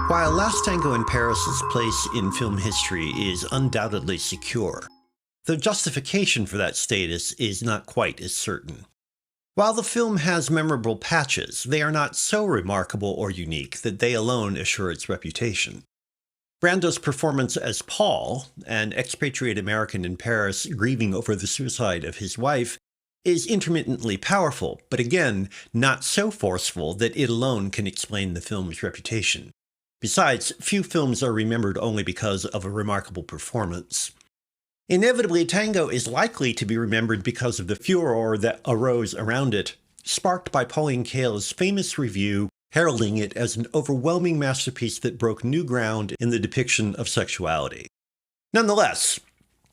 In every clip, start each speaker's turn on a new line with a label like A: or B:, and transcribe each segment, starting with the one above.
A: While Last Tango in Paris's place in film history is undoubtedly secure, the justification for that status is not quite as certain. While the film has memorable patches, they are not so remarkable or unique that they alone assure its reputation. Brando's performance as Paul, an expatriate American in Paris grieving over the suicide of his wife, is intermittently powerful, but again, not so forceful that it alone can explain the film's reputation. Besides, few films are remembered only because of a remarkable performance. Inevitably, Tango is likely to be remembered because of the furor that arose around it, sparked by Pauline Kael's famous review heralding it as an overwhelming masterpiece that broke new ground in the depiction of sexuality. Nonetheless,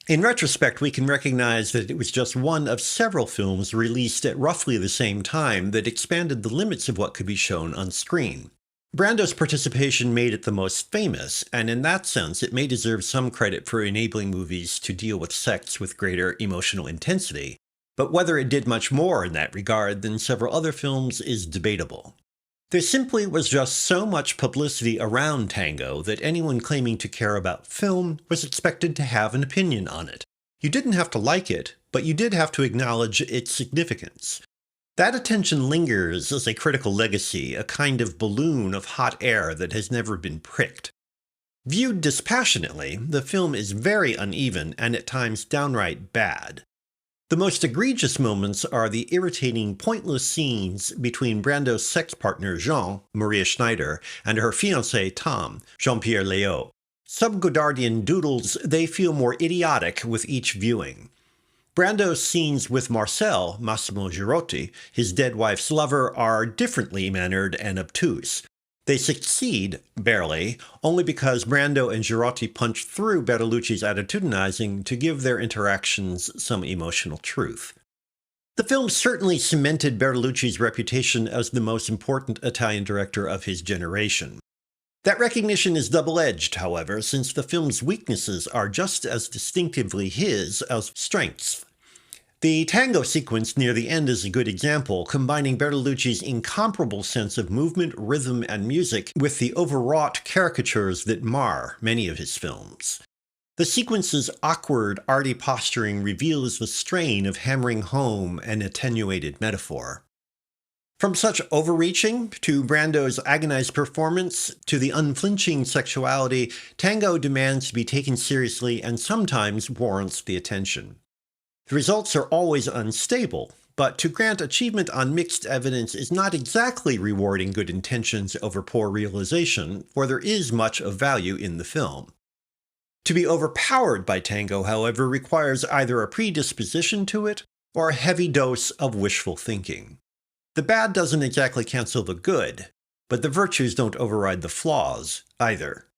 A: in retrospect, we can recognize that it was just one of several films released at roughly the same time that expanded the limits of what could be shown on screen. Brando's participation made it the most famous, and in that sense, it may deserve some credit for enabling movies to deal with sex with greater emotional intensity, but whether it did much more in that regard than several other films is debatable. There simply was just so much publicity around Tango that anyone claiming to care about film was expected to have an opinion on it. You didn't have to like it, but you did have to acknowledge its significance. That attention lingers as a critical legacy, a kind of balloon of hot air that has never been pricked. Viewed dispassionately, the film is very uneven and at times downright bad. The most egregious moments are the irritating, pointless scenes between Brando's sex partner Jean, Maria Schneider, and her fiancé Tom, Jean-Pierre Léaud. Sub-Godardian doodles, they feel more idiotic with each viewing. Brando's scenes with Marcel, Massimo Girotti, his dead wife's lover, are differently mannered and obtuse. They succeed, barely, only because Brando and Girotti punch through Bertolucci's attitudinizing to give their interactions some emotional truth. The film certainly cemented Bertolucci's reputation as the most important Italian director of his generation. That recognition is double-edged, however, since the film's weaknesses are just as distinctively his as strengths. The tango sequence near the end is a good example, combining Bertolucci's incomparable sense of movement, rhythm, and music with the overwrought caricatures that mar many of his films. The sequence's awkward, arty posturing reveals the strain of hammering home an attenuated metaphor. From such overreaching to Brando's agonized performance to the unflinching sexuality, Tango demands to be taken seriously and sometimes warrants the attention. The results are always unstable, but to grant achievement on mixed evidence is not exactly rewarding good intentions over poor realization, for there is much of value in the film. To be overpowered by Tango, however, requires either a predisposition to it or a heavy dose of wishful thinking. The bad doesn't exactly cancel the good, but the virtues don't override the flaws either.